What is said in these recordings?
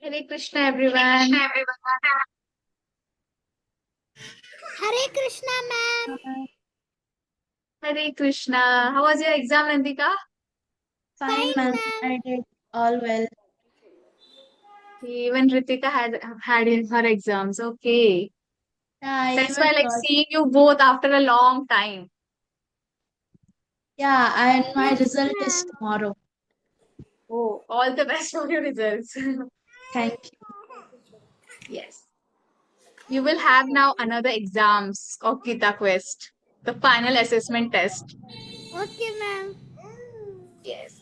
Hare Krishna, everyone. Hare Krishna, ma'am. Hare Krishna. How was your exam, Nandika? Fine, Fine, ma'am. ma'am. I did all well. Even Ritika had her exams. Okay. Yeah, I That's why even I like got. seeing you both after a long time. Yeah, and my Yes, result is ma'am. tomorrow. Oh, all the best for your results. Thank you. Yes. You will have now another exams of Gita Quest, the final assessment test. Okay, ma'am. Yes.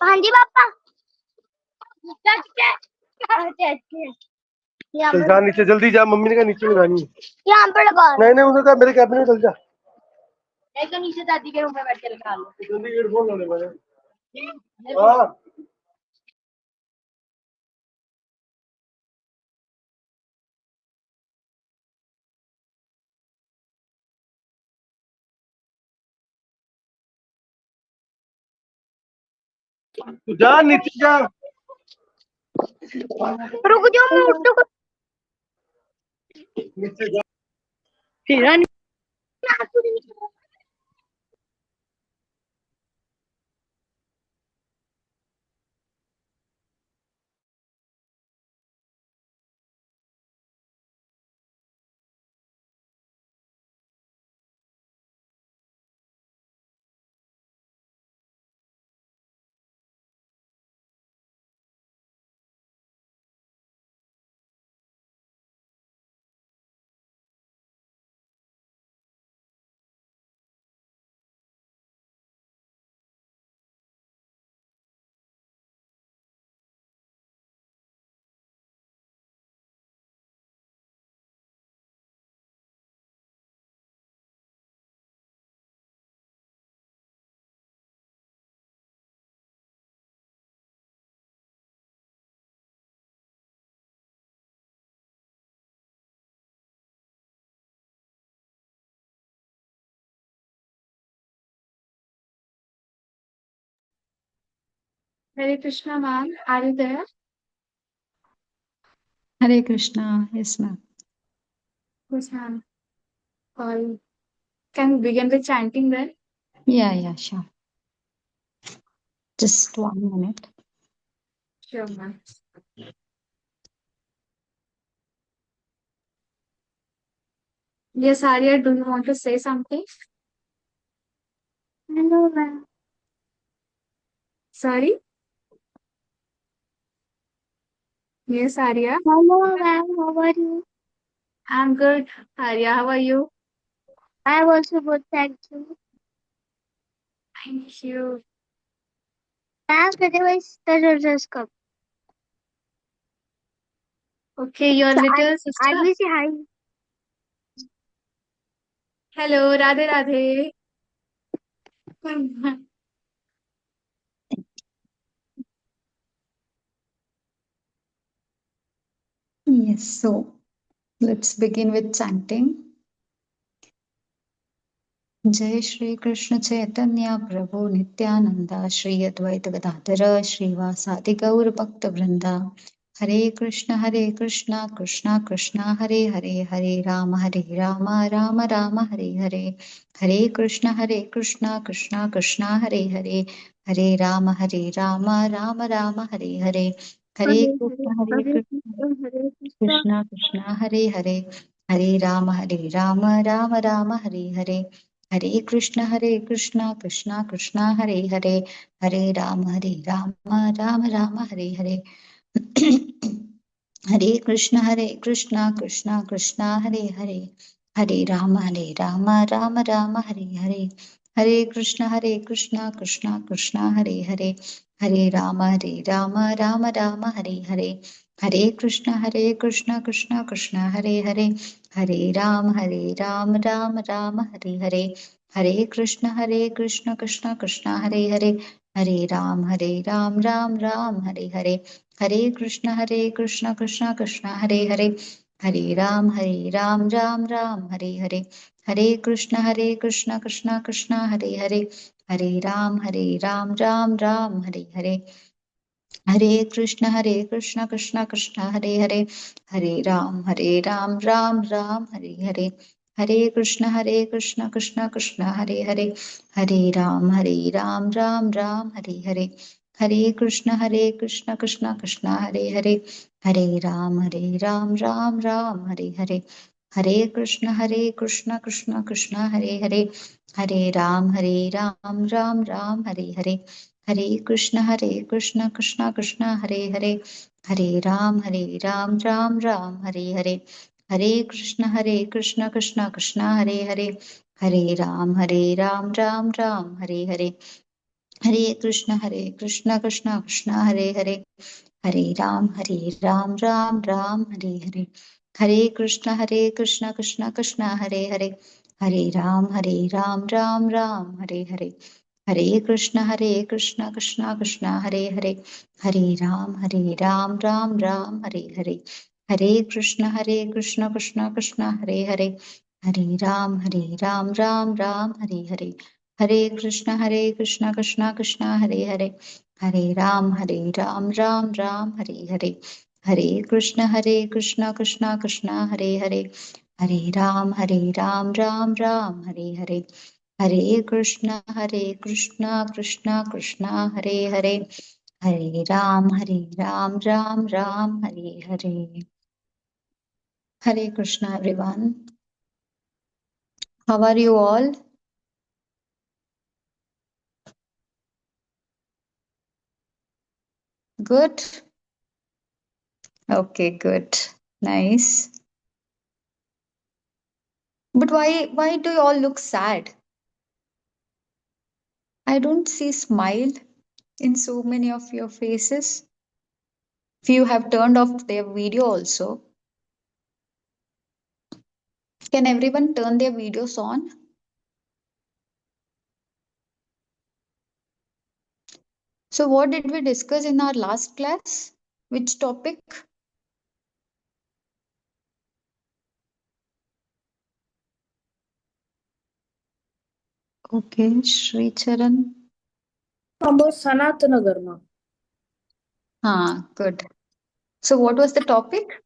हाँ जी पापा यहाँ चल पर जा नीचे जल्दी जा, mummy ने कहा नीचे लगानी है। यहाँ पर लगा नहीं नहीं, उन्होंने कहा मेरे कैबिन में चल जा। एक तो नीचे दादी के रूम में बैठ के लगा लो जल्दी हेडफोन लाने वाले। हाँ तू जा नीचे जा। रुक जाओ मैं उठो नीचे जा। फिर Hare Krishna, ma'am. Are you there? Hare Krishna. Yes, ma'am. Yes, ma'am. Can we begin with chanting then? Yeah, sure. Just 1 minute. Sure, ma'am. Yes, Arya, do you want to say something? Hello ma'am Sorry? Yes, Arya. Hello ma'am how are you I'm good. Arya, how are you? I am also good thank you Thank you. Ma'am कहते हुए स्टडर्स कब Okay, your little sister. आदमी से हाय Hello, Radhe Radhe. Yes, so let's begin with chanting. जय श्री कृष्ण चैतन्य प्रभु नित्यानंदा श्री अद्वैत गदाधर श्रीवासादि गौर भक्त वृंदा Hare Krishna Krishna Krishna Hare Hare Hare Ram Rama Ram Hare Hare Hare Krishna Krishna Krishna Hare Hare Hare Ram Rama Ram Hare Hare Hare Hare Krishna Hare Krishna Krishna, Hare Krishna, Krishna Hare Hare Hare Ram Rama Ram Hare Hare Hare Krishna Krishna Krishna Hare Hare Hare Ram Rama Ram Hare Hare Hare Krishna Krishna Hare Hare Hare Ram Rama Ram Hare Hare Hare Krishna Krishna Hare Hare Hare Ram Rama Ram Hare Hare Hare Krishna Krishna Hare Hare Hare Ram Rama Ram Hare Hare Hare Krishna Krishna Hare Hare Hare Ram Ram Hare Hare Hare Krishna Krishna Hare Hare Hare Ram Ram Hare Hare Hare Krishna Krishna Hare Hare Hare Ram Ram Hare Hare Hare Krishna Krishna Hare Hare Hare Ram Ram Hare Hare Hare Krishna Krishna Hare Hare Hare Ram Ram Hare Hare Hare Krishna Krishna Hare Hare Hare Ram Ram Hare Hare Hare Krishna Krishna Hare Hare Hare Ram Ram Hare Hare Hare Krishna Krishna Hare Hare Hare Ram Ram Hare Hare Hare Krishna Krishna Hare Hare Hare Ram Ram Hare Hare Hare Krishna Krishna Hare Hare Hare Ram Ram Hare Hare Hare Krishna Krishna Hare Hare Hare Ram Ram Hare Hare Hare Krishna Krishna Hare Hare Hare Ram Ram Hare Hare Hare Krishna Krishna Hare Hare Hare Ram Ram Hare Hare Hare Krishna Krishna Hare Hare Hare Ram Ram Hare Hare Hare Krishna Krishna Hare Hare Hare Ram Ram Hare Hare Hare Krishna Krishna Hare Hare Hare Ram Ram Hare Hare Hare Krishna everyone how are you all good okay good nice but why do you all look sad I don't see smile in so many of your faces few have turned off their video also can everyone turn their videos on so what did we discuss in our last class which topic okay Shri Charan About Sanatana Dharma. good so what was the topic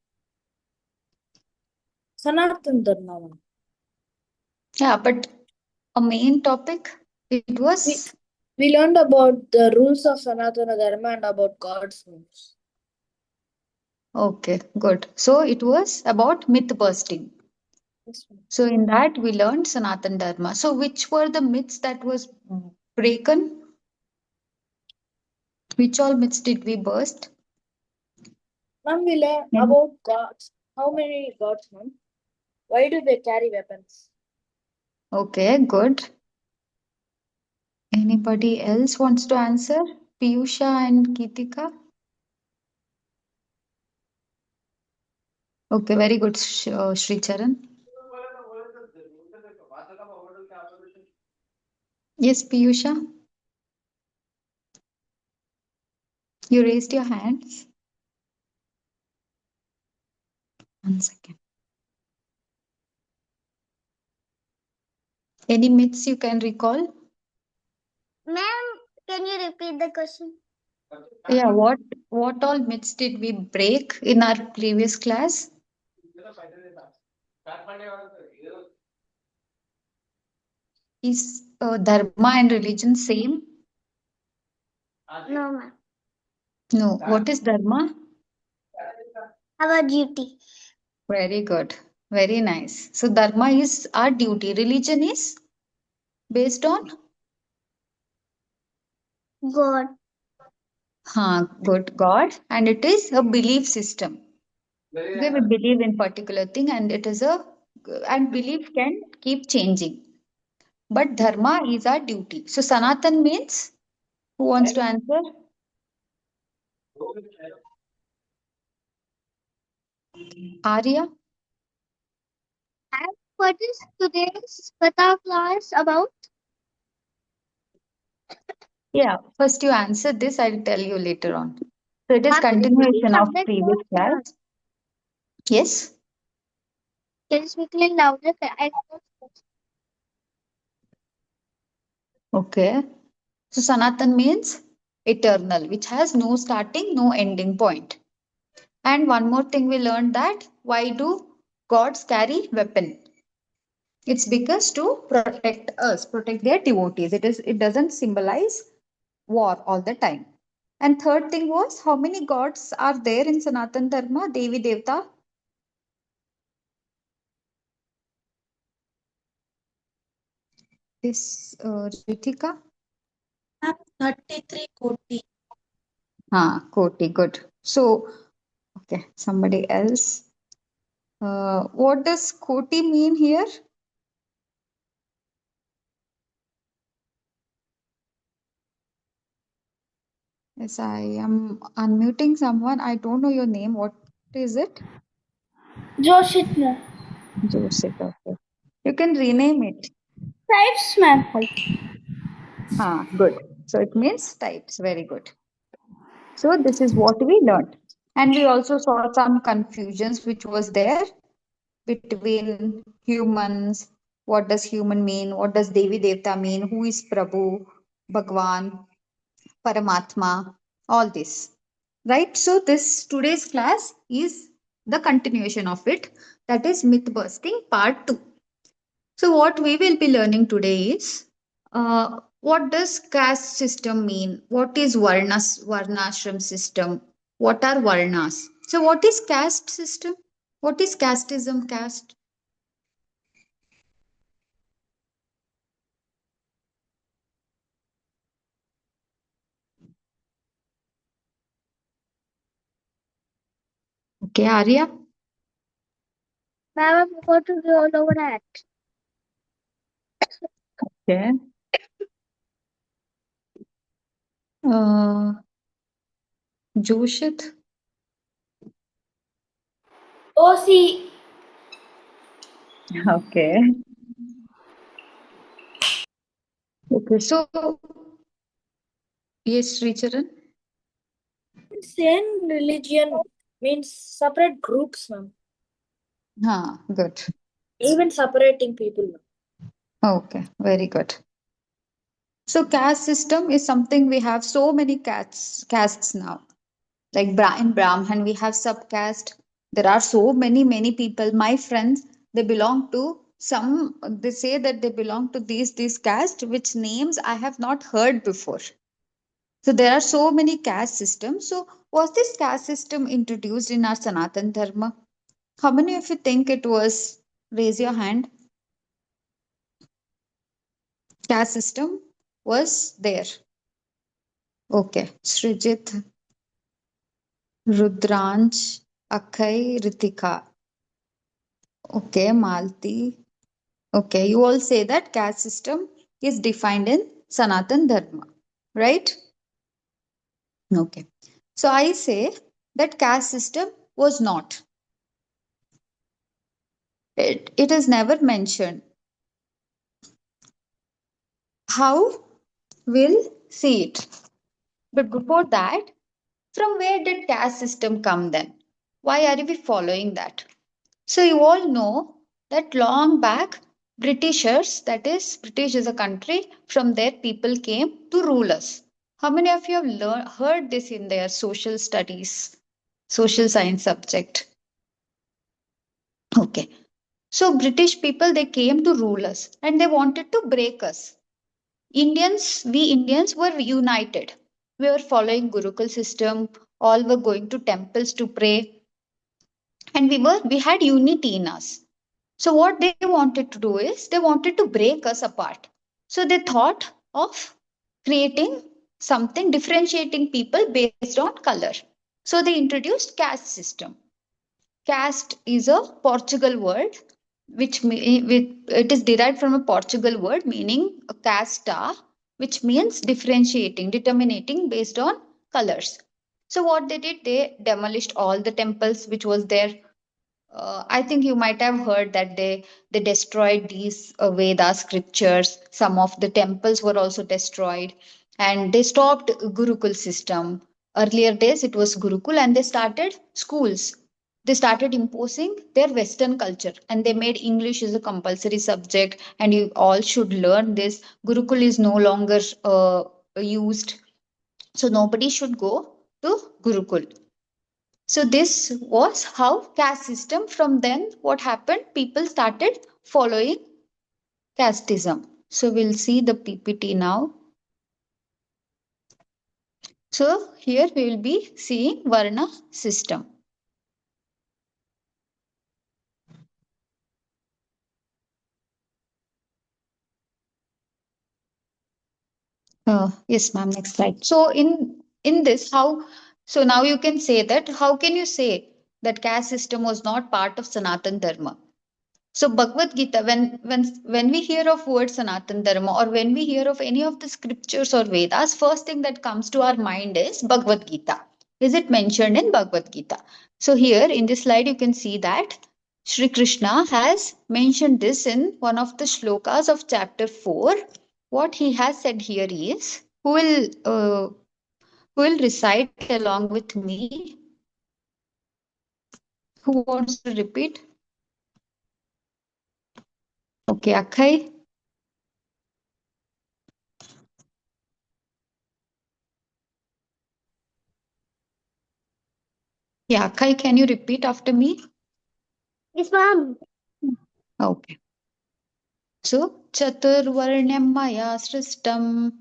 Sanatana Dharma. yeah but a main topic it was We learned about the rules of Sanatana Dharma and about God's rules. okay good so it was about myth busting Yes, ma'am. so in that we learned Sanatan Dharma. So which were the myths that was broken? Which all myths did we burst? Ma'am, we learned Any- about gods. How many gods, ma'am? Why do they carry weapons? Okay, good. Anybody else wants to answer? Piyusha and Kitika? Okay, very good, Sri Charan. Yes, Piyusha, you raised your hands. 1 second. Any myths you can recall? Ma'am, can you repeat the question? Yeah, what all myths did we break in our previous class? Is dharma and religion same? No, ma'am. No. What is dharma? Our duty. Very good. Very nice. So dharma is our duty. Religion is based on God. good God, and it is a belief system. Okay, we believe in particular thing, and it is a and belief can keep changing. But dharma is our duty. So Sanatan means who wants to answer? Arya? And what is today's Katha class about? Yeah, first you answer this, I'll tell you later on. So it is Ma'am, can you speak continuation of louder? previous class. Yes. Can you speak a little louder? Okay. So Sanatan means eternal, which has no starting, no ending point. And one more thing we learned that why do gods carry weapon? It's because to protect us, protect their devotees. It doesn't symbolize war all the time. And third thing was how many gods are there in Sanatan Dharma? Devi Devta? This Ritika? 33 koti. Koti, good. So, okay, somebody else. What does Koti mean here? Yes, I am unmuting someone. I don't know your name. What is it? Joshitna. Joseph. Okay. You can rename it. Types, ma'am. Good. So it means types. Very good. So this is what we learned. And we also saw some confusions which was there between humans. What does human mean? What does Devi Devta mean? Who is Prabhu, Bhagwan, Paramatma? All this. Right? So this today's class is the continuation of it. That is myth busting part 2. So what we will be learning today is what does caste system mean? What is varnashram system? What are varnas? So what is caste system? What is casteism? Caste? Okay, Arya. Ma'am, I forgot to do all over that. Okay. Uh, Joshit. OC. Okay. Okay. So yes, Sricharan. Same religion means separate groups, ma'am. Good. Even separating people, ma'am. Okay, very good. So caste system is something we have so many castes now. Like in Brahman, we have subcaste. There are so many people. My friends, they belong to some. They say that they belong to these caste, which names I have not heard before. So there are so many caste systems. So was this caste system introduced in our Sanatan Dharma? How many of you think it was? Raise your hand. Caste system was there. Okay, Srijit, Rudransh, Akshay, Ritika. Okay, Malti. Okay, you all say that caste system is defined in Sanatan Dharma, right? Okay. So I say that caste system was not. It is never mentioned. How? We'll see it. But before that, from where did caste system come then? Why are we following that? So you all know that long back, Britishers, that is, British is a country, from there people came to rule us. How many of you have heard this in their social studies, social science subject? Okay. So British people, they came to rule us and they wanted to break us. We Indians were united. We were following Gurukul system, all were going to temples to pray, and we had unity in us. So what they wanted to do is they wanted to break us apart. So they thought of creating something differentiating people based on color. So they introduced caste system. Caste is a Portugal word, it is derived from a Portugal word meaning a casta, which means differentiating, determinating based on colors. So what they did, they demolished all the temples which was there. I think you might have heard that they destroyed these Veda scriptures. Some of the temples were also destroyed, and they stopped Gurukul system. Earlier days it was Gurukul, and they started schools. They started imposing their Western culture, and they made English as a compulsory subject, and you all should learn this. Gurukul is no longer used, so nobody should go to Gurukul. So this was how caste system. From then, what happened? People started following casteism. So we'll see the PPT now. So here we will be seeing Varna system. Yes, ma'am. Next slide. So in this, how? So now you can say that. How can you say that caste system was not part of Sanatan Dharma? So Bhagavad Gita, when we hear of word Sanatan Dharma, or when we hear of any of the scriptures or Vedas, first thing that comes to our mind is Bhagavad Gita. Is it mentioned in Bhagavad Gita? So here in this slide you can see that Sri Krishna has mentioned this in one of the shlokas of chapter 4. What he has said here is, who will recite along with me? Who wants to repeat? Okay, Akshay. Yeah, Akshay, can you repeat after me? Yes, ma'am. Okay. So, Chaturvarnyam Maya Sristam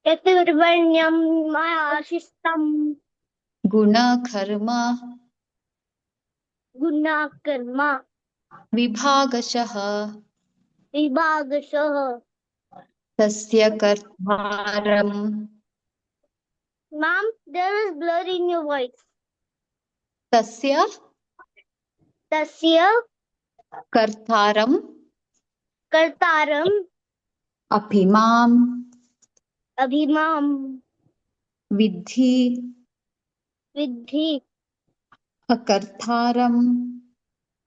Chaturvarnyam maya shistam Guna Karma guna karma Vibhagashaha vibhagashah. Tasya Kartaram Ma'am, there is blur in your voice. Tasya Tasya Kartaram kartaram Abhimam abhimam Vidhi vidhi Akartharam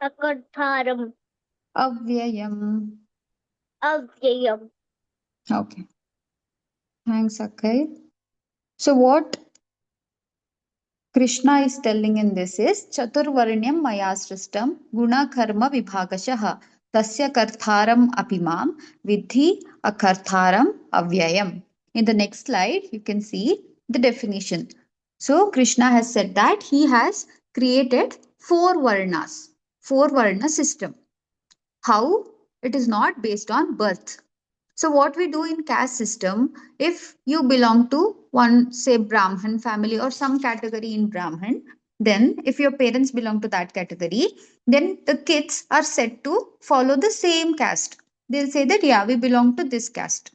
akartharam Avyayam. avyayam. Okay. Thanks, Akshay. So, what Krishna is telling in this is Chaturvarnyam Mayasristam Guna Karma Vibhagashaha Tasya Kartharam Apimam Vidhi Akartharam Avyayam. In the next slide, you can see the definition. So, Krishna has said that he has created four Varna system. How? It is not based on birth. So what we do in caste system, if you belong to one, say, Brahmin family or some category in Brahmin, then if your parents belong to that category, then the kids are said to follow the same caste. They'll say that, yeah, we belong to this caste.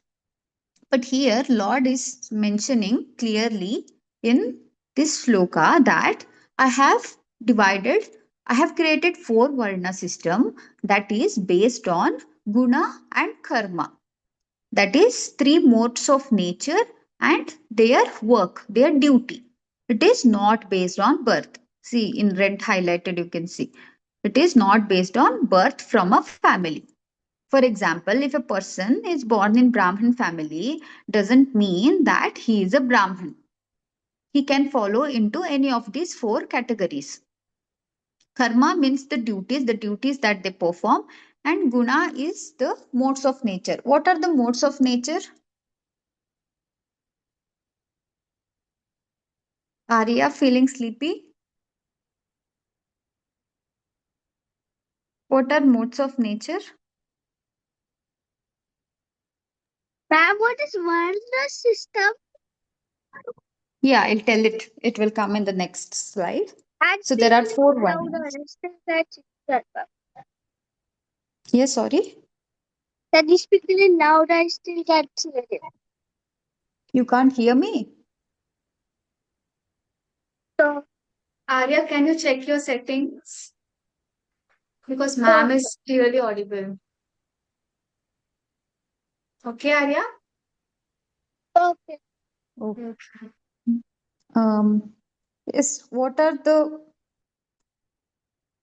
But here, Lord is mentioning clearly in this shloka that I have divided, I have created four Varna system that is based on guna and karma, that is three modes of nature and their work, their duty. It is not based on birth. See, in red highlighted you can see it is not based on birth from a family. For example, if a person is born in Brahmin family, doesn't mean that he is a Brahmin. He can follow into any of these four categories. Karma means the duties that they perform, and guna is the modes of nature. What are the modes of nature? Arya, feeling sleepy? What are modes of nature? Ma'am, what is Varna system? Yeah, I'll tell it. It will come in the next slide. And So there speak are a four little louder. varnas. I still can't hear that. Yes, sorry. Can you speak a little louder? I still can't hear you. You can't hear me? So, Arya, can you check your settings? Because ma'am is clearly audible. Okay, Arya? okay. Okay. Okay. Yes, what are the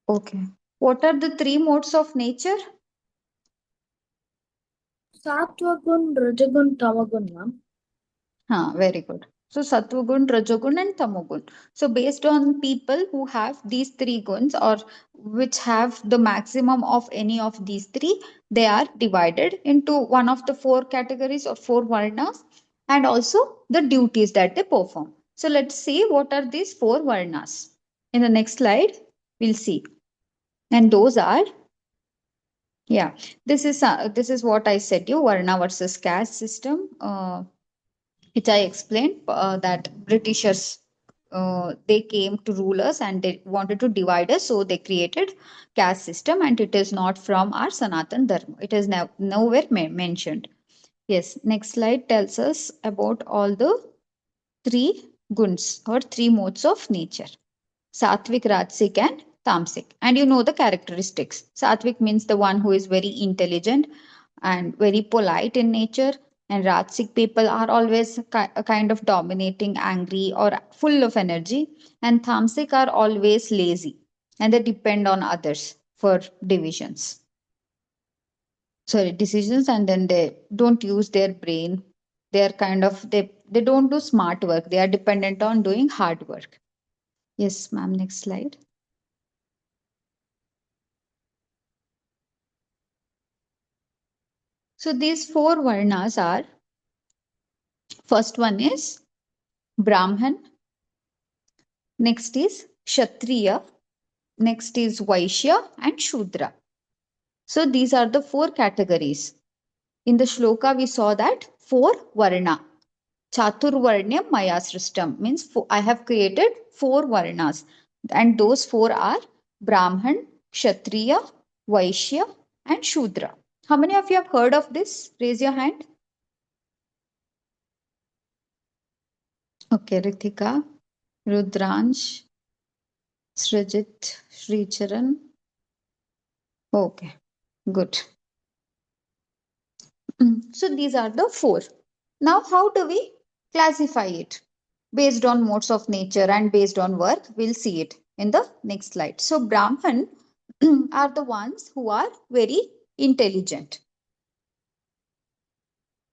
okay? What are the three modes of nature? Sattvagun, Rajagun, Tamagun, ma'am. Very good. So Sattvagun, Rajogun, and Tamogun. So based on people who have these three guns or which have the maximum of any of these three, they are divided into one of the four categories or four varnas, and also the duties that they perform. So let's see what are these four varnas. In the next slide, we'll see. And those are, yeah, this is what I said you, varna versus caste system. Which I explained that Britishers they came to rule us and they wanted to divide us, so they created caste system, and it is not from our Sanatan Dharma. It is nowhere mentioned. Yes, next slide tells us about all the three guns or three modes of nature: Satvik, Rajsik, and Tamsik. And you know the characteristics. Satvik means the one who is very intelligent and very polite in nature. And Rajsik people are always a kind of dominating, angry, or full of energy. And Tamsik are always lazy and they depend on others for divisions. Sorry, decisions, and then they don't use their brain. They are kind of they don't do smart work. They are dependent on doing hard work. Yes, ma'am. Next slide. So these four varnas are, first one is Brahman, next is Kshatriya, next is Vaishya and Shudra. So these are the four categories. In the shloka we saw that four varna. Chaturvarnyam maya srishtam means I have created four varnas, and those four are Brahman, Kshatriya, Vaishya and Shudra. How many of you have heard of this? Raise your hand. Okay, Ritika, Rudransh, Srijit, Sricharan. Okay, good. So these are the four. Now, how do we classify it? Based on modes of nature and based on work, we'll see it in the next slide. So Brahman are the ones who are very intelligent.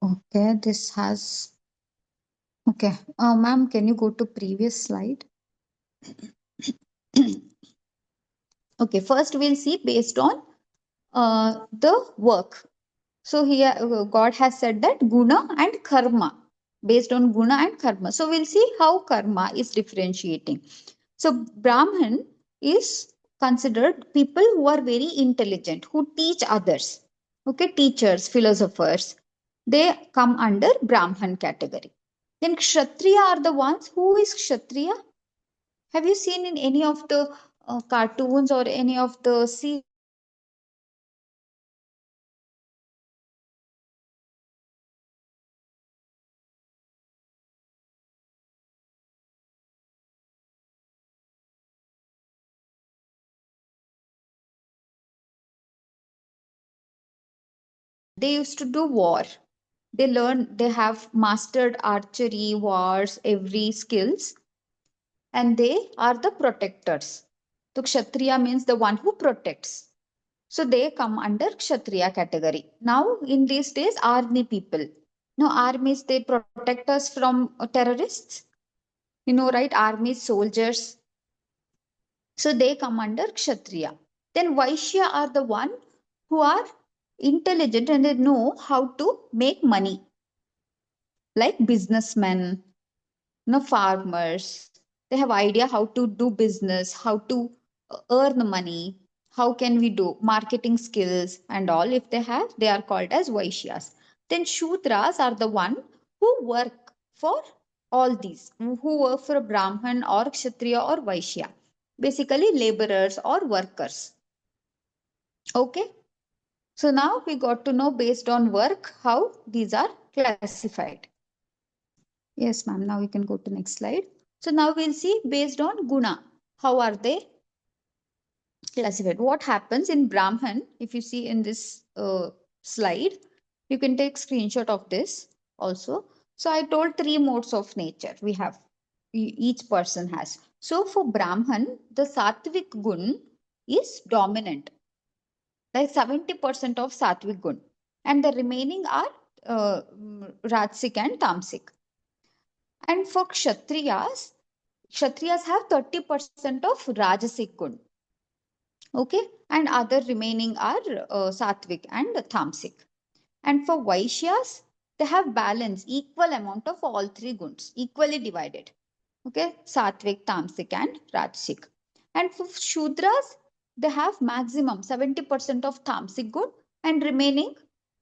Okay, this has. Okay, ma'am, can you go to previous slide? Okay, first we'll see based on the work. So here God has said that guna and karma, based on guna and karma. So we'll see how karma is differentiating. So Brahman is considered people who are very intelligent, who teach others. Okay, teachers, philosophers, they come under Brahman category. Then Kshatriya are the ones. Who is Kshatriya? Have you seen in any of the cartoons or any of the they used to do war. They learn, they have mastered archery, wars, every skills, and they are the protectors. So Kshatriya means the one who protects. So they come under Kshatriya category. Now in these days, army people. No, armies, they protect us from terrorists. You know, right? Armies, soldiers. So they come under Kshatriya. Then Vaishya are the one who are intelligent and they know how to make money, like businessmen, farmers. They have idea how to do business, how to earn money, how can we do marketing skills and all. If they have, they are called as Vaishyas. Then Shudras are the one who work for all these, who work for a Brahman or Kshatriya or Vaishya, basically laborers or workers. Okay, so now we got to know based on work how these are classified. Yes, ma'am. Now we can go to next slide. So now we'll see based on guna, how are they classified? What happens in Brahman, if you see in this slide, you can take screenshot of this also. So I told three modes of nature we have, each person has. So for Brahman, the sattvic gun is dominant, like 70% of sattvic gun, and the remaining are rajasic and tamasic. And for Kshatriyas have 30% of Rajasic gun. Okay. And other remaining are Sattvic and Tamasic. And for Vaishyas, they have balance, equal amount of all three guns, equally divided. Okay. Sattvic, Tamasic and Rajasic. And for Shudras, they have maximum 70% of Tamasic gun and remaining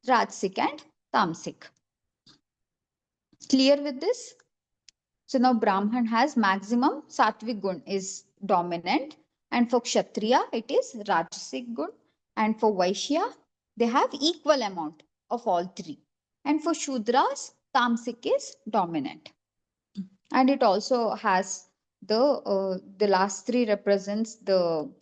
Rajasic and Tamasic. Clear with this? So now Brahman has maximum Sattvic gun is dominant, and for Kshatriya it is Rajasic gun, and for Vaishya they have equal amount of all three, and for Shudras Tamasic is dominant, and it also has the last three represents the.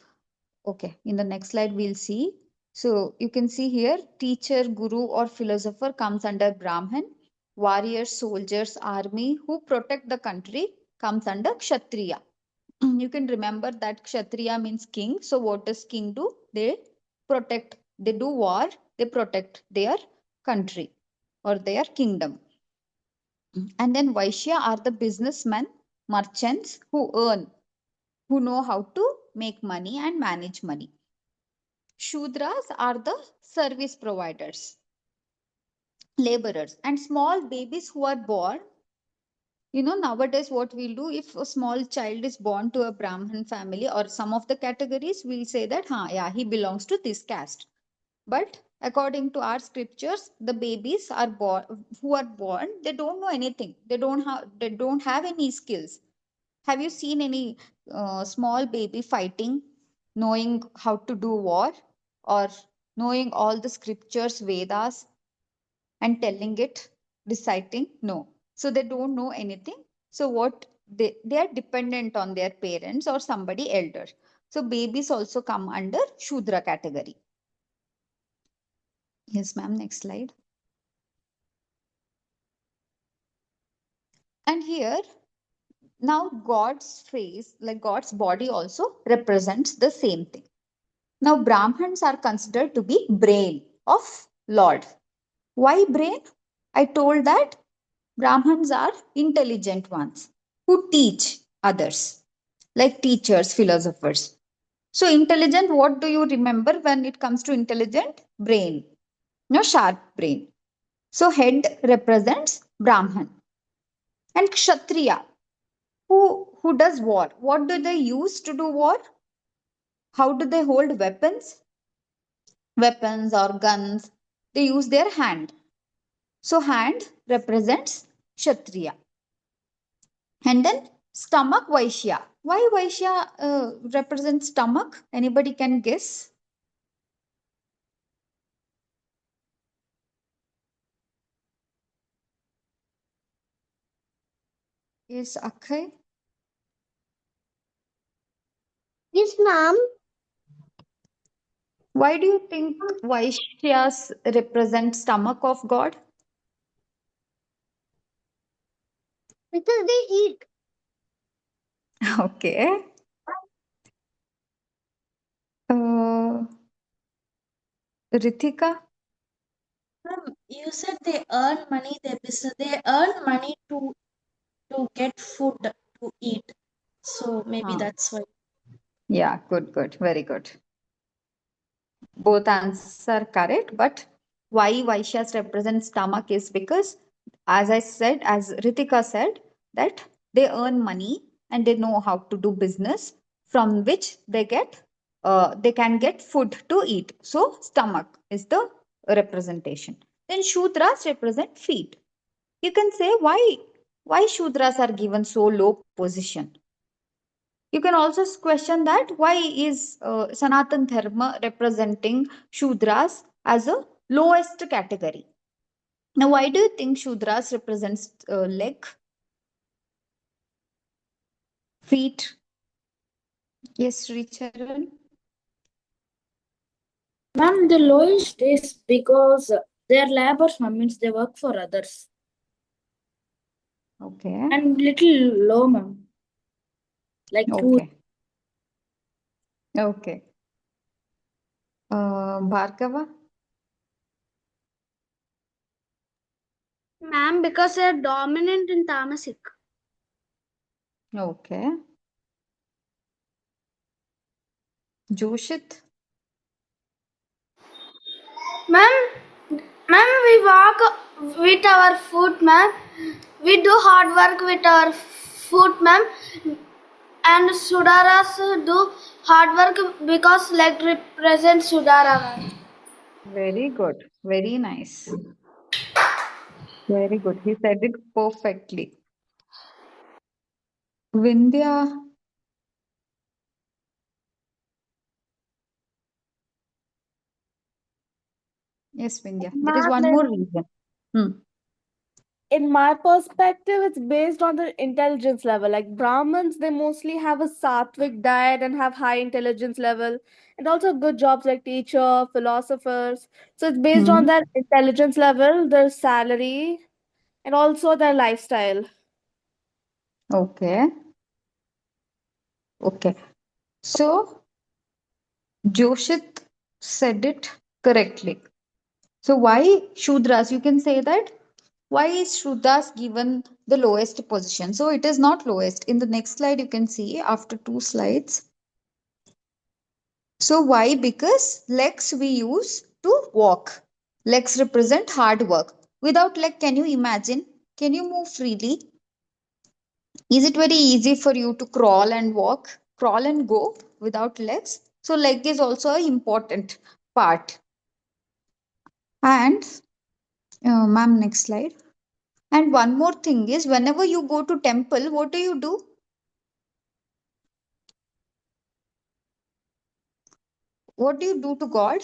Okay, in the next slide we'll see. So you can see here teacher, guru or philosopher comes under Brahman. Warriors, soldiers, army who protect the country comes under Kshatriya. You can remember that Kshatriya means king. So what does king do? They protect, they do war, they protect their country or their kingdom. And then Vaishya are the businessmen, merchants who earn, who know how to make money and manage money. Shudras are the service providers, laborers, and small babies who are born. Nowadays, what we'll do if a small child is born to a Brahmin family or some of the categories, we'll say that, yeah, he belongs to this caste. But according to our scriptures, the babies are born who are born, they don't know anything. They don't have any skills. Have you seen any small baby fighting, knowing how to do war, or knowing all the scriptures, Vedas, and telling it, reciting? No. So they don't know anything. So what they are dependent on their parents or somebody elder. So babies also come under Shudra category. Yes, ma'am. Next slide. And here, now God's face, like God's body also represents the same thing. Now, Brahmins are considered to be brain of Lord. Why brain? I told that Brahmins are intelligent ones who teach others, like teachers, philosophers. So, intelligent, what do you remember when it comes to intelligent? Brain, no, sharp brain. So, head represents Brahman. And Kshatriya, who does war? What do they use to do war? How do they hold weapons? Weapons or guns, they use their hand. So hand represents Kshatriya. And then stomach, Vaishya. Why Vaishya represents stomach? Anybody can guess? Yes, Akshay. Yes, ma'am. Why do you think Vaishyas represent stomach of God? Because they eat. Okay. Uh, Ritika? You said they earn money, they earn money to get food to eat. So maybe Huh. that's why. Yeah, good. Very good. Both answers are correct, but why Vaishyas represent stomach is because, as I said, as Ritika said, that they earn money and they know how to do business from which they can get food to eat. So stomach is the representation. Then Shudras represent feet. You can say why Shudras are given so low position. You can also question that why is Sanatan Dharma representing Shudras as a lowest category? Now, why do you think Shudras represents leg, feet? Yes, Sricharan. Ma'am, the lowest is because their labors, ma'am, means they work for others. Okay. And little low, ma'am. Like poor. Okay. Okay. Bhargava. Ma'am, because they're dominant in tamasic. Okay. Joshit. Ma'am, we walk with our foot, ma'am. We do hard work with our foot, ma'am. And Sudaras do hard work because leg represents Sudara, ma'am. Very good. Very nice. Very good. He said it perfectly. Vindhya. Yes, Vindhya. There is one more reason. Hmm. In my perspective, it's based on the intelligence level. Like Brahmins, they mostly have a sattvic diet and have high intelligence level, and also good jobs like teacher, philosophers. So it's based on Hmm. their intelligence level, their salary, and also their lifestyle. Okay. Okay. So Joshit said it correctly. So why Shudras? You can say that why is Shudras given the lowest position? So it is not lowest. In the next slide, you can see after 2 slides. So why? Because legs we use to walk. Legs represent hard work. Without leg, can you imagine? Can you move freely? Is it very easy for you to crawl and walk, crawl and go without legs? So leg is also an important part. And ma'am, next slide. And one more thing is whenever you go to temple, what do? What do you do to God?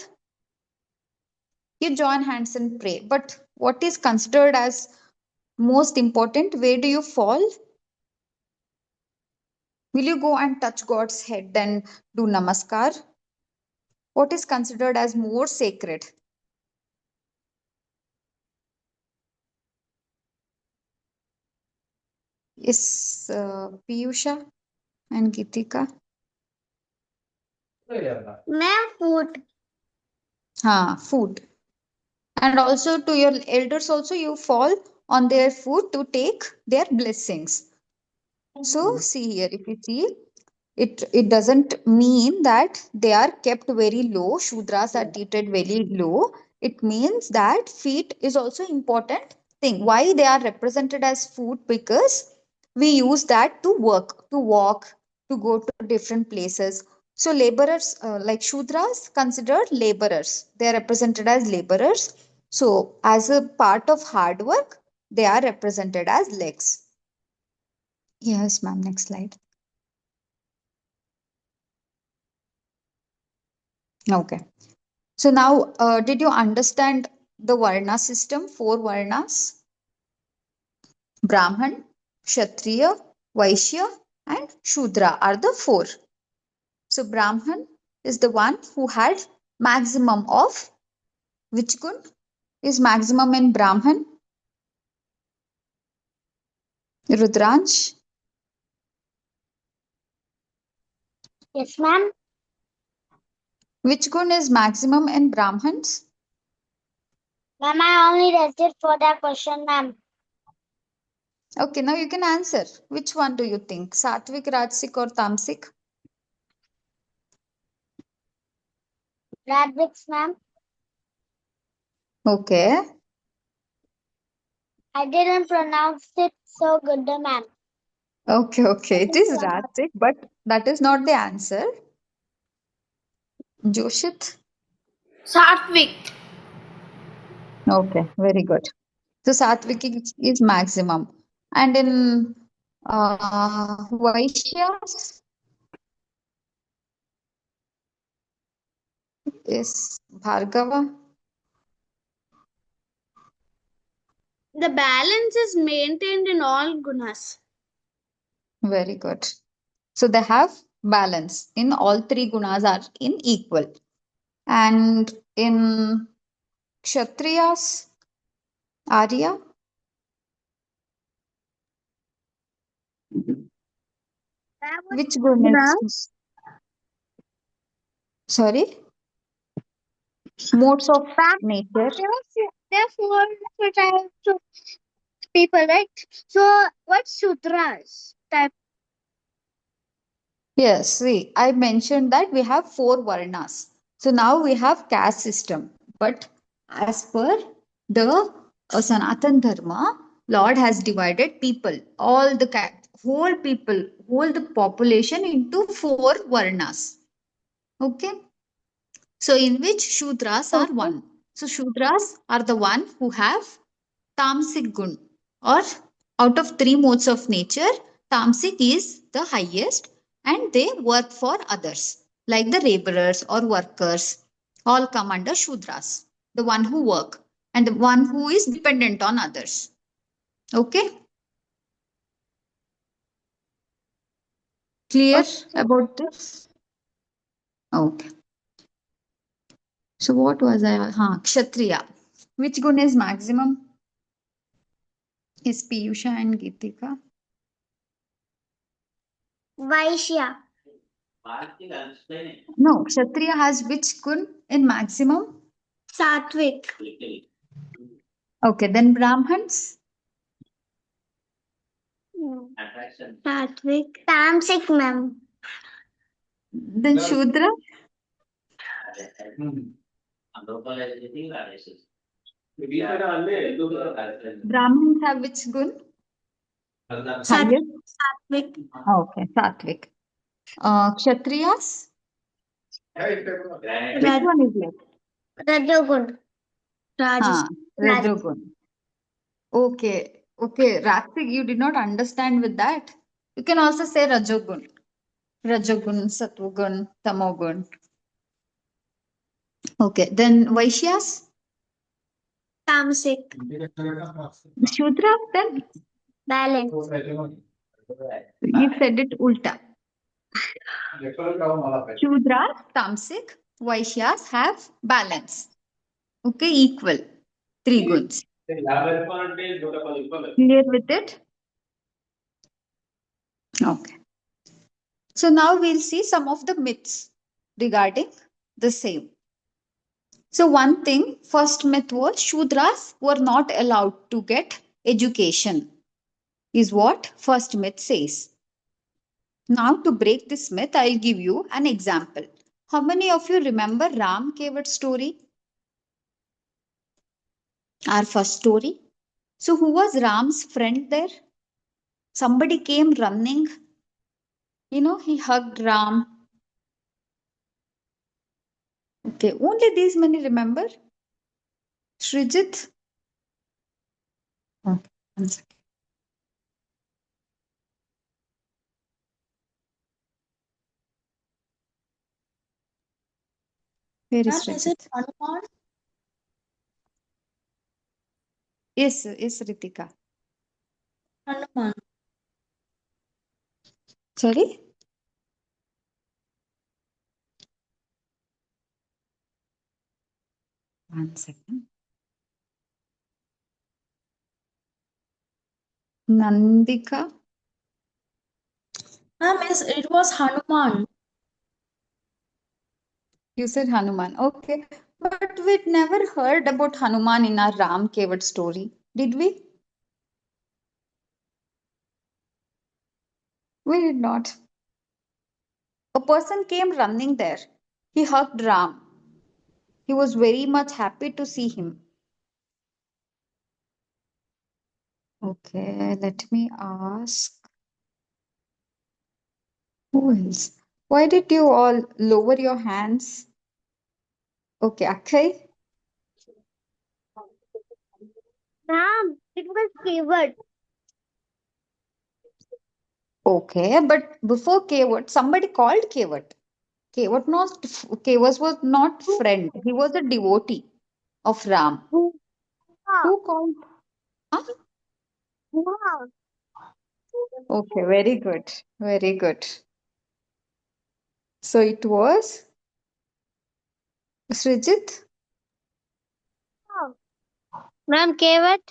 You join hands and pray. But what is considered as most important? Where do you fall? Will you go and touch God's head and do namaskar? What is considered as more sacred? Is Piyusha and Gitika? Ma'am, foot. Food. And also to your elders also you fall on their foot to take their blessings. So see here, if you see, it doesn't mean that they are kept very low. Shudras are treated very low. It means that feet is also important thing. Why they are represented as foot? Because we use that to work, to walk, to go to different places. So laborers like Shudras considered laborers. They are represented as laborers. So as a part of hard work, they are represented as legs. Yes, ma'am. Next slide. Okay. So now, did you understand the Varna system? 4 Varnas: Brahman, Kshatriya, Vaishya, and Shudra are the 4. So Brahman is the one who had maximum of which gun is maximum in Brahman? Rudransh. Yes, ma'am. Which gun is maximum in Brahmans? Ma'am, I only rested for that question, ma'am. Okay, now you can answer. Which one do you think? Satvik, Rajsik, or Tamsik? Radix, ma'am. Okay. I didn't pronounce it so good, ma'am. Okay. It is Ratik, but that is not the answer. Joshit? Satvik. Okay, very good. So Satvik is maximum. And in Vaishyas is Bhargava. The balance is maintained in all gunas. Very good. So they have balance in all three gunas are in equal. And in Kshatriyas, Arya, which gun is sorry? Modes of nature. There are four types of people, right? So, what's Sudras type? Yes, see, I mentioned that we have four varnas. So now we have caste system. But as per the Sanatan Dharma, Lord has divided people, all the whole people, whole the population into four varnas. Okay. So in which Shudras are one. So Shudras are the one who have Tamsik gun, or out of three modes of nature, Tamsik is the highest, and they work for others, like the laborers or workers, all come under Shudras, the one who work and the one who is dependent on others. Okay, clear about this? Okay. So what was I? Kshatriya. Which gun is maximum? Is Piyusha and Geetika? Vaishya. No, Kshatriya has which gun in maximum? Satvik. Okay, then Brahmans? Satvik. Tamsik, ma'am. Then Shudra? Brahmins have which gun? Highest? Satvik. Okay, Satvik. Kshatriyas? Which one is left? Rajogun. Ah, Rajogun. Okay. Ratik, you did not understand with that. You can also say Rajogun. Rajogun, Satvagun, Tamogun. Okay, then Vaishyas? Tamsik. Shudra, then Balance. you said it ulta. Shudras, Tamsik, Vaishyas have balance. Okay, equal. Three guns. Clear with it? Okay. So now we'll see some of the myths regarding the same. So one thing, first myth was Shudras were not allowed to get education, is what first myth says. Now to break this myth, I'll give you an example. How many of you remember Ram Kevat story? Our first story. So who was Ram's friend there? Somebody came running. He hugged Ram. Okay, only these many remember. Srijit? Okay, one second. Where is Srijit? Yes, Ritika. Hanuman. Sorry? One second. Nandika? Miss, it was Hanuman. You said Hanuman. Okay. But we'd never heard about Hanuman in our Ram Kevat story, did we? We did not. A person came running there. He hugged Ram. He was very much happy to see him. Okay, let me ask. Who else? Why did you all lower your hands? Okay, Akshay. Ma'am, it was keyword. Okay, but before Kevot, somebody called Kevot. Kevot was not friend. He was a devotee of Ram. Who called? Huh? Okay, very good. Very good. So it was Srijit? Ma'am, keyword.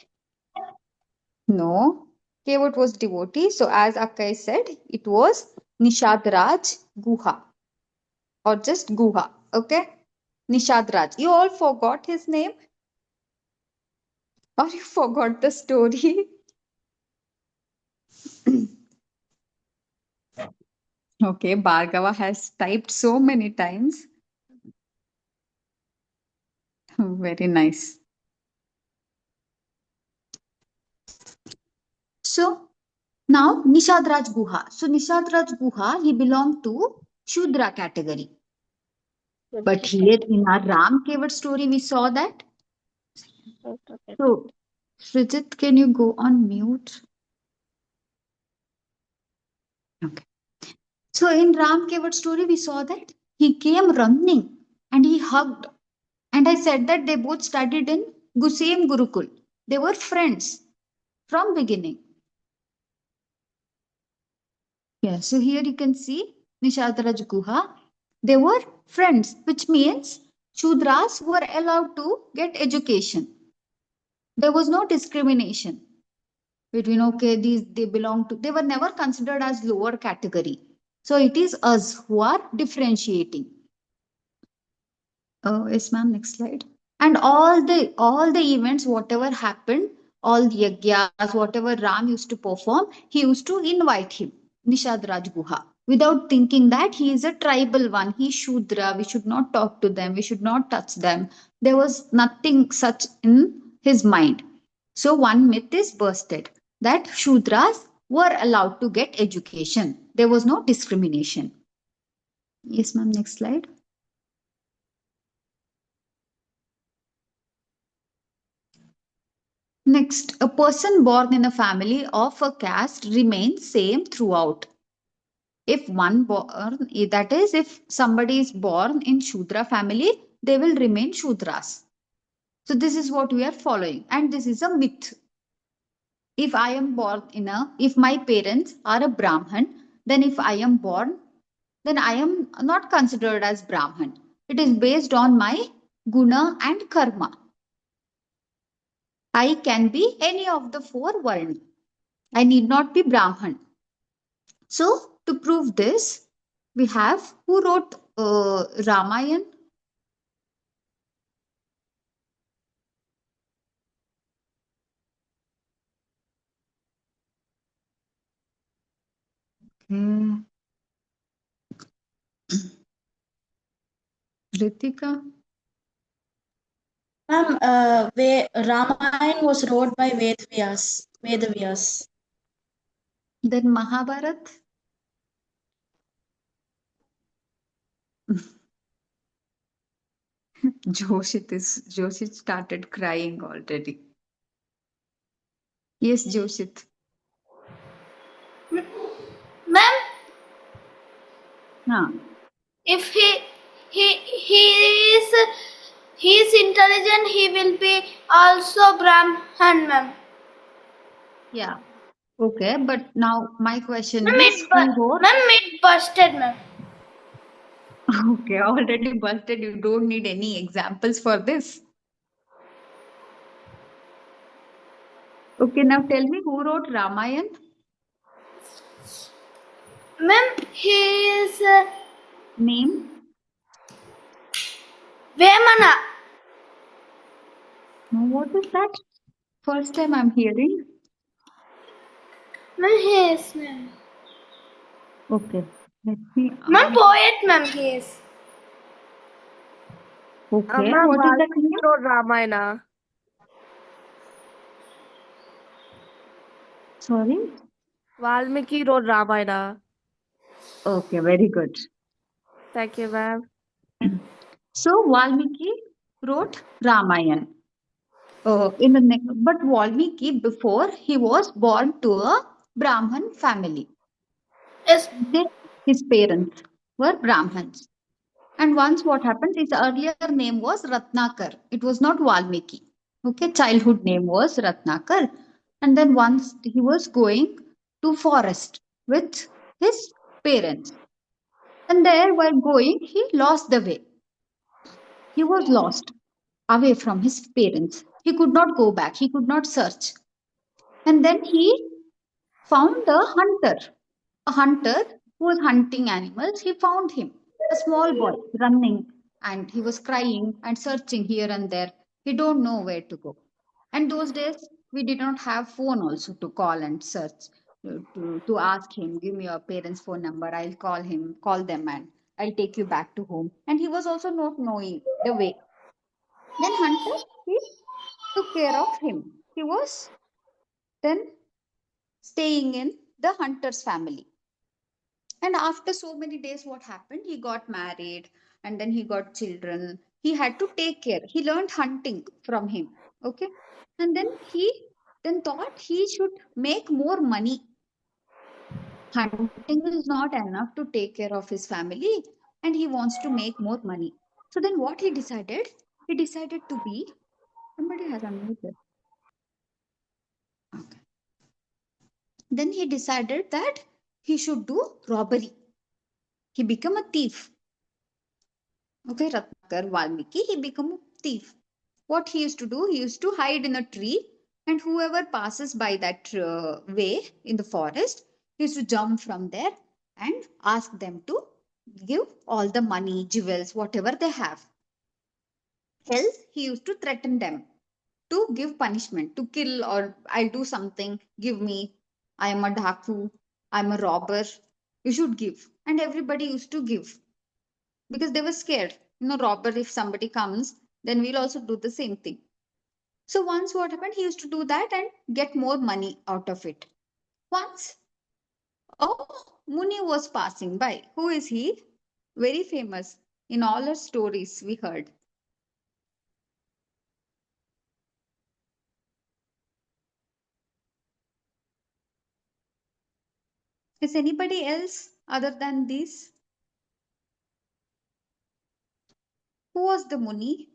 No. Kevot was devotee. So as Akai said, it was Nishad Raj Guha or just Guha. Okay? Nishad Raj. You all forgot his name or you forgot the story? Okay, Bhargava has typed so many times. Very nice. So now Nishad Raj Guha. So Nishad Raj Guha, he belonged to Shudra category. But here in our Ram Kevat story, we saw that. So, Srijit, can you go on mute? Okay. So in Ram Kevat story, we saw that he came running and he hugged. And I said that they both studied in same Gurukul. They were friends from beginning. Yeah, so here you can see Nishadaraj Guha. They were friends, which means Shudras were allowed to get education. There was no discrimination between, okay, these they belong to, they were never considered as lower category. So it is us who are differentiating. Yes, ma'am. Next slide. And all the events, whatever happened, all the yagyas, whatever Ram used to perform, he used to invite him, Nishad Raj Guha, without thinking that he is a tribal one. He Shudra. We should not talk to them. We should not touch them. There was nothing such in his mind. So one myth is busted that Shudras were allowed to get education. There was no discrimination. Yes, ma'am. Next slide. Next, a person born in a family of a caste remains same throughout. If one born, that is, if somebody is born in Shudra family, they will remain Shudras. So this is what we are following, and this is a myth. If I am born in a, if my parents are a Brahman, then if I am born, then I am not considered as Brahman. It is based on my guna and karma. I can be any of the four varna. I need not be Brahman. So, to prove this, we have who wrote Ramayan? Hmm. Ritika? Ma'am, Ramayana was wrote by Vedavyas. Then Mahabharat? Joshit started crying already. Yes, Joshit. Ma'am, Huh. if he is he is intelligent, he will be also Brahman, ma'am. Yeah. Okay, but now my question Ma'am, is who wrote? it busted, ma'am. Okay, already busted. You don't need any examples for this. Okay, now tell me who wrote Ramayan? Ma'am, he is Name? Vemana. No, what is that? First time I'm hearing. Ma'am, he is, ma'am. Okay, let me Ma'am, ask. poet, ma'am, he is. Ma'am, Okay, what is that Valmiki name? wrote Ramayana. Sorry. Valmiki wrote Ramayana. Okay, very good. Thank you, ma'am. So Valmiki wrote Ramayana. But Valmiki, before he was born to a Brahmin family. Yes. Okay? His parents were Brahmins. And once what happened, his earlier name was Ratnakar. It was not Valmiki. Okay, childhood name was Ratnakar. And then once he was going to forest with his parents. And there while going, he lost the way. He was lost away from his parents. He could not go back. He could not search. And then he found a hunter who was hunting animals. He found him, a small boy running, and he was crying and searching here and there. He don't know where to go. And those days we did not have phone also to call and search to ask him, give me your parents' phone number. I'll call them, and I'll take you back to home. And he was also not knowing the way. Then hunter he took care of him. He was then staying in the hunter's family. And after so many days, what happened? He got married and then he got children. He had to take care. He learned hunting from him. Okay. And then he then thought he should make more money. Hunting is not enough to take care of his family and he wants to make more money. So then what he decided? He decided to be, somebody has unmuted. Okay. Then he decided that he should do robbery. He became a thief. Okay, Ratnakar Valmiki, he became a thief. What he used to do, he used to hide in a tree, and whoever passes by that way in the forest, he used to jump from there and ask them to give all the money, jewels, whatever they have. Else, he used to threaten them to give punishment, to kill, or I'll do something, give me, I am a dhaku, I'm a robber, you should give. And everybody used to give because they were scared. Robber, if somebody comes, then we'll also do the same thing. So once what happened, he used to do that and get more money out of it. Once a Muni was passing by. Who is he? Very famous. In all our stories we heard. Is anybody else other than this? Who was the Muni?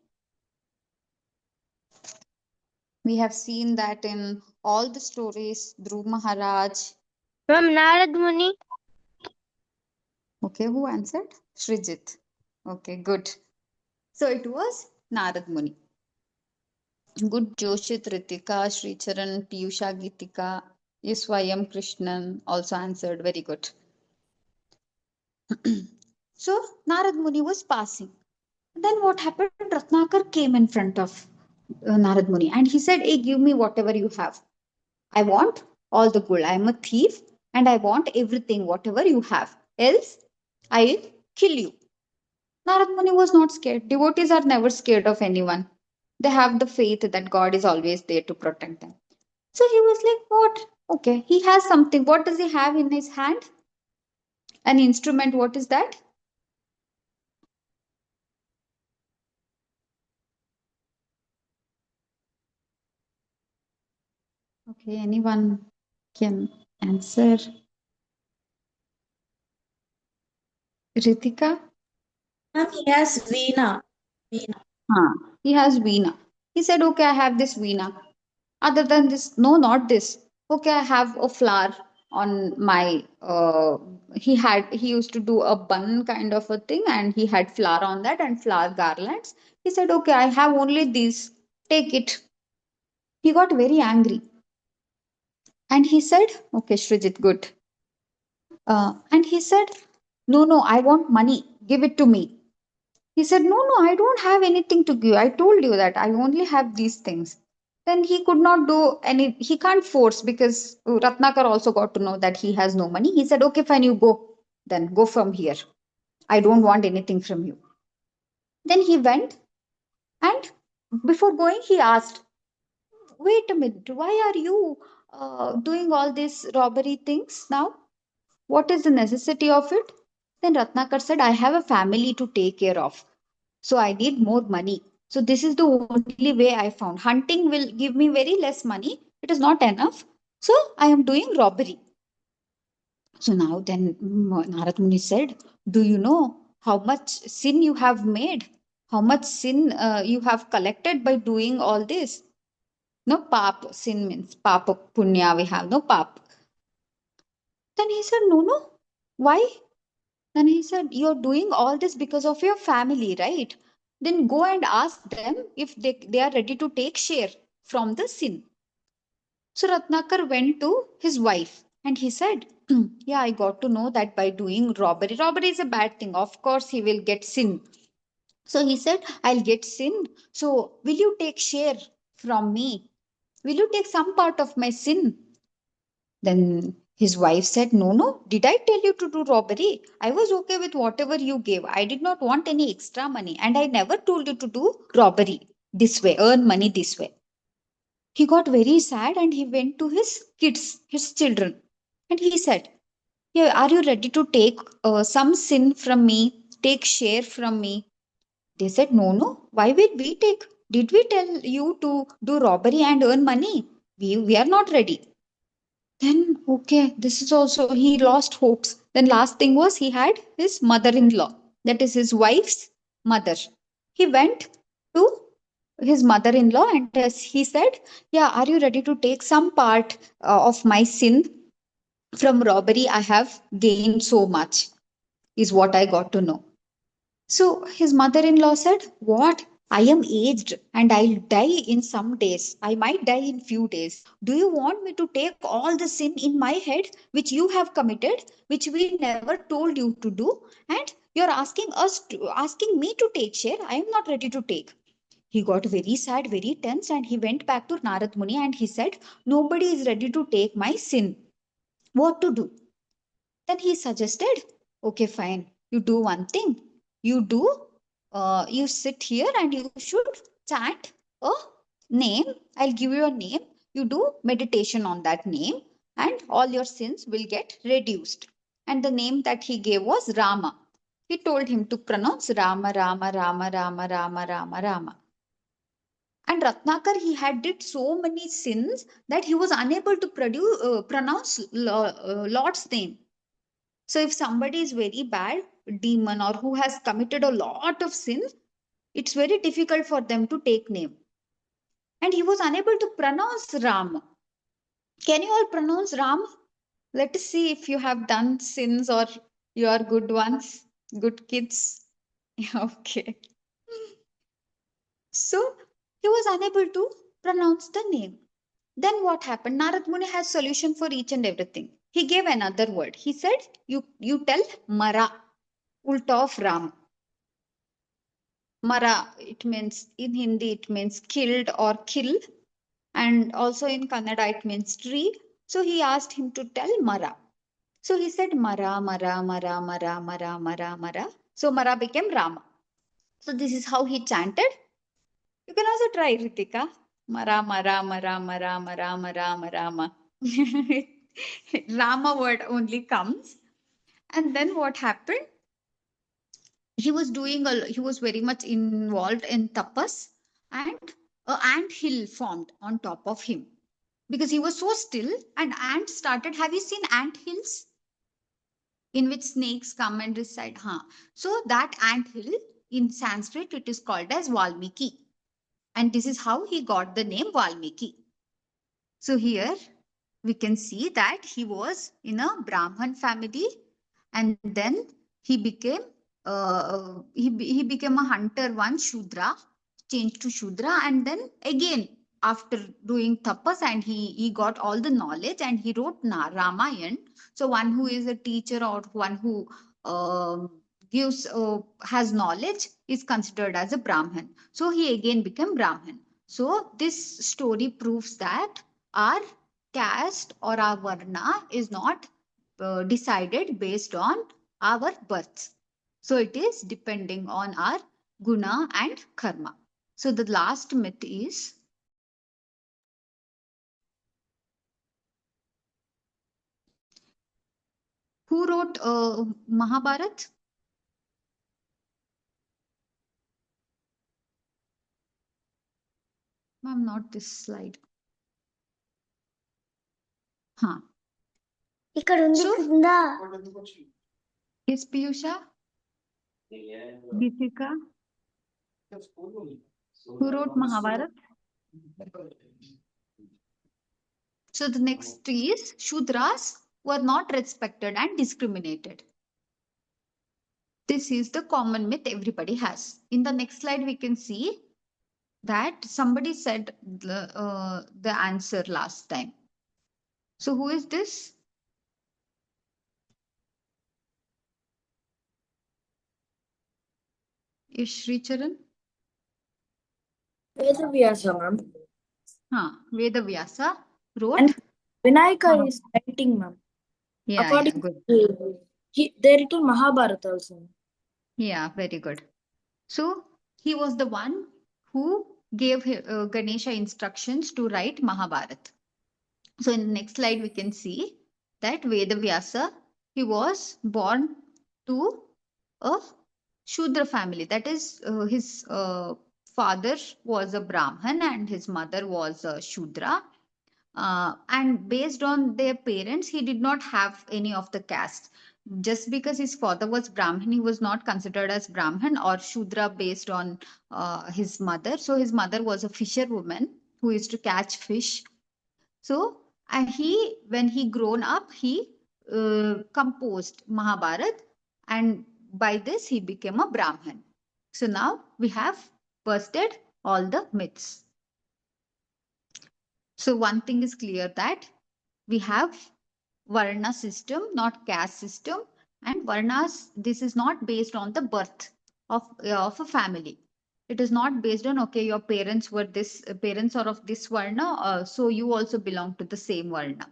We have seen that in all the stories, Dhruv Maharaj. Ma'am, Narad Muni. Okay, who answered? Srijit. Okay, good. So it was Narad Muni. Good Joshit Ritika, Sricharan, Piyusha Gitika, Yuswayam Krishnan also answered. Very good. So Narad Muni was passing. Then what happened? Ratnakar came in front of Narad Muni and he said, hey, give me whatever you have. I want all the gold. I am a thief and I want everything, whatever you have. Else, I'll kill you. Narad Muni was not scared. Devotees are never scared of anyone. They have the faith that God is always there to protect them. So he was like, what? Okay, he has something. What does he have in his hand? An instrument. What is that? Okay, anyone can answer? Ritika? Ma'am, he has Veena. Veena. He has Veena. He said, okay, I have this Veena. Other than this, no, not this. Okay, I have a flower on my. He used to do a bun kind of a thing, and he had flower on that and flower garlands. He said, okay, I have only this. Take it. He got very angry. And he said, okay, Srijit, good. And he said, no, I want money. Give it to me. He said, no, I don't have anything to give. I told you that I only have these things. Then he could not do any, he can't force because Ratnakar also got to know that he has no money. He said, okay, fine, you go. Then go from here. I don't want anything from you. Then he went And before going, he asked, wait a minute, why are you doing all these robbery things now? What is the necessity of it? Then Ratnakar said, I have a family to take care of. So I need more money. So this is the only way I found. Hunting will give me very less money. It is not enough. So I am doing robbery. So now then Narad Muni said, do you know how much sin you have made? How much sin you have collected by doing all this? No pap, sin means papa, punya, we have no pap. Then he said, no, no. Why? Then he said, you're doing all this because of your family, right? Then go and ask them if they are ready to take share from the sin. So Ratnakar went to his wife and he said, yeah, I got to know that by doing robbery is a bad thing. Of course, he will get sin. So he said, I'll get sin. So will you take share from me? Will you take some part of my sin? Then his wife said, no, no. Did I tell you to do robbery? I was okay with whatever you gave. I did not want any extra money. And I never told you to do robbery this way, earn money this way. He got very sad and he went to his kids, his children. And he said, yeah, are you ready to take some sin from me? Take share from me? They said, no, no. Why will we take? Did we tell you to do robbery and earn money? We are not ready. Then, okay, this is also, he lost hopes. Then, last thing was he had his mother in law, that is his wife's mother. He went to his mother in law and he said, yeah, are you ready to take some part of my sin from robbery? I have gained so much, is what I got to know. So his mother in law said, what? I am aged and I'll die in some days. I might die in few days. Do you want me to take all the sin in my head which you have committed, which we never told you to do? And you're asking me to take share. I am not ready to take. He got very sad, very tense, and he went back to Narad Muni and he said, nobody is ready to take my sin. What to do? Then he suggested, okay, fine. You do one thing. You sit here and you should chant a name. I'll give you a name. You do meditation on that name and all your sins will get reduced. And the name that he gave was Rama. He told him to pronounce Rama, Rama, Rama, Rama, Rama, Rama, Rama. And Ratnakar, he had did so many sins that he was unable to pronounce Lord's name. So if somebody is very bad, demon, or who has committed a lot of sins, it's very difficult for them to take name. And he was unable to pronounce Ram. Can you all pronounce Ram? Let us see if you have done sins or you are good ones, good kids. Okay. So he was unable to pronounce the name. Then what happened? Narad Muni has solution for each and everything. He gave another word. He said, you tell Mara, ulta of Ram. Mara, it means, in Hindi, it means killed or kill. And also in Kannada, it means tree. So he asked him to tell Mara. So he said Mara, Mara, Mara, Mara, Mara, Mara, Mara. So Mara became Rama. So this is how he chanted. You can also try, Ritika. Mara, Mara, Mara, Mara, Mara, Mara, Mara. Rama word only comes. And then what happened? He was very much involved in tapas, and an ant hill formed on top of him because he was so still, and ants started. Have you seen ant hills in which snakes come and reside? So that ant hill in Sanskrit, it is called as Valmiki, and this is how he got the name Valmiki. So here we can see that he was in a Brahman family, and then he became he became a hunter, one Shudra, changed to Shudra, and then again after doing tapas, and he got all the knowledge and he wrote Ramayan. So one who is a teacher or one who gives has knowledge is considered as a Brahman. So he again became Brahman. So this story proves that our caste or our varna is not decided based on our birth. So it is depending on our guna and karma. So the last myth is, who wrote Mahabharat? Ma'am, not this slide. Huh. ఇక్కడ ఉంది So, కింద. is Piyusha? Deepika? Who wrote Mahabharat? So the next is, Shudras were not respected and discriminated. This is the common myth everybody has. In the next slide, we can see that somebody said the answer last time. So who is this? Is Shri Charan? Vedavyasa, ma'am. Veda Vyasa wrote. And Vinayaka is writing, ma'am. Yeah, According good. to they written Mahabharata also. Yeah, very good. So he was the one who gave Ganesha instructions to write Mahabharata. So in the next slide, we can see that Vedavyasa, he was born to a Shudra family. That is, his father was a Brahman and his mother was a Shudra. And based on their parents, he did not have any of the caste. Just because his father was Brahmin, he was not considered as Brahmin or Shudra based on his mother. So his mother was a fisherwoman who used to catch fish. So when he grown up, he composed Mahabharat, and by this he became a Brahmin. So now we have busted all the myths. So one thing is clear, that we have Varna system, not caste system, and Varnas, this is not based on the birth of a family. It is not based on, okay, your parents were this, parents are of this Varna, so you also belong to the same Varna.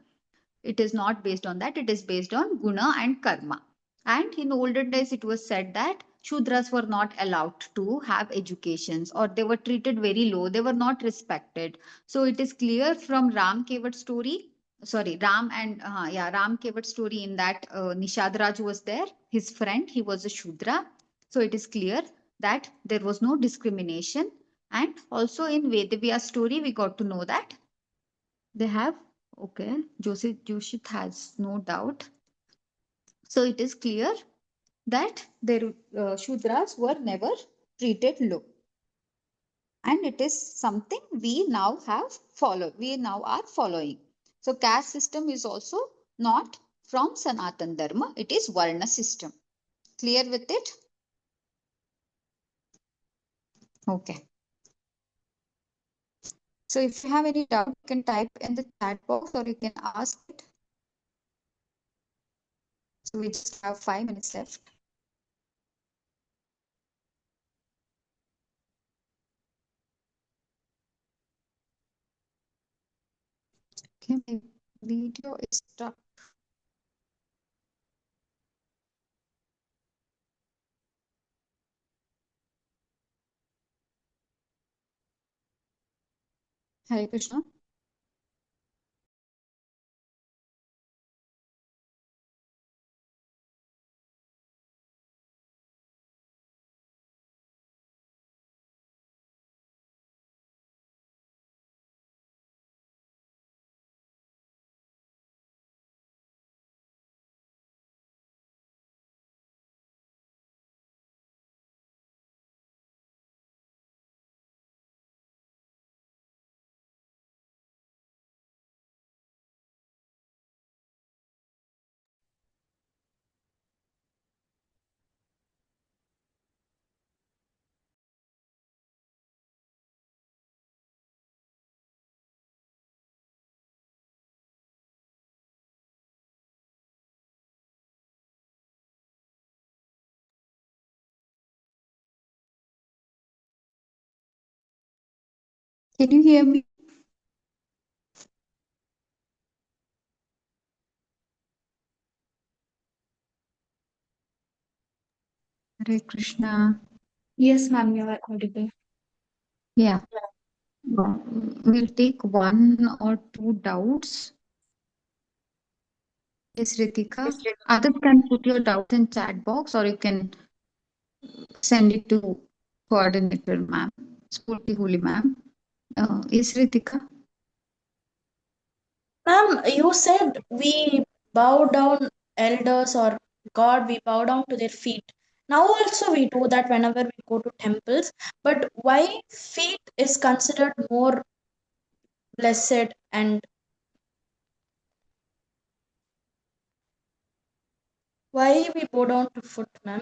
It is not based on that. It is based on guna and karma. And in olden days, it was said that Shudras were not allowed to have educations, or they were treated very low. They were not respected. So it is clear from Ram Kevat's story. Sorry, Ram Kevat's story, in that Nishad Raj was there, his friend, he was a Shudra. So it is clear that there was no discrimination. And also in Vedavya's story, we got to know that they have, okay, Joshit has no doubt. So it is clear that their Shudras were never treated low. And it is something we now are following. So caste system is also not from Sanatan Dharma, it is Varna system. Clear with it? Okay. So if you have any doubt, you can type in the chat box or you can ask it. So we just have 5 minutes left. Okay, my video is stuck. Hare Krishna. Can you hear me? Hare Krishna. Yes, ma'am, you are audible. Yeah. We'll take one or two doubts. Yes, Ritika. Others can put your doubts in chat box or you can send it to coordinator ma'am, Spurti Huli ma'am. Yes, Ritika. Ma'am, you said we bow down elders or God, we bow down to their feet. Now also we do that whenever we go to temples. But why feet is considered more blessed and why we bow down to foot, ma'am?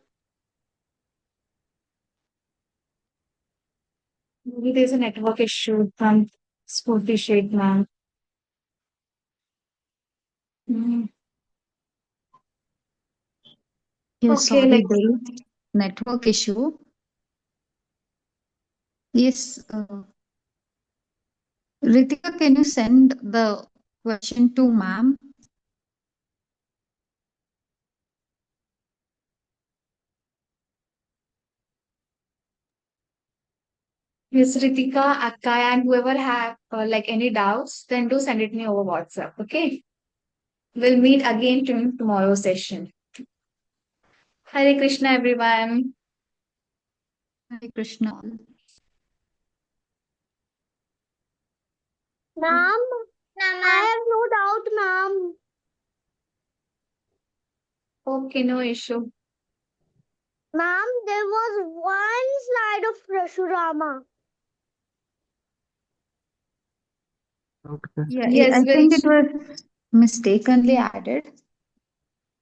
Maybe there's a network issue from Spooty Shade, ma'am. Mm. Yes, Okay, sorry, let's. there is network issue. Yes, Ritika, can you send the question to ma'am? Yes, Ritika, Akka, and whoever have like any doubts, then do send it me over WhatsApp. Okay. We'll meet again in tomorrow's session. Hare Krishna, everyone. Hare Krishna. Ma'am, I have no doubt, ma'am. Okay, no issue. Ma'am, there was one slide of Prashurama. Okay. Yeah, Yes, I we'll. think it was mistakenly added.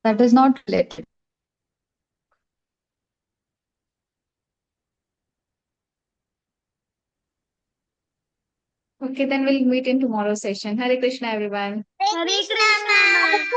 That is not related. Okay, then we'll meet in tomorrow's session. Hare Krishna, everyone. Hare Krishna, ma'am.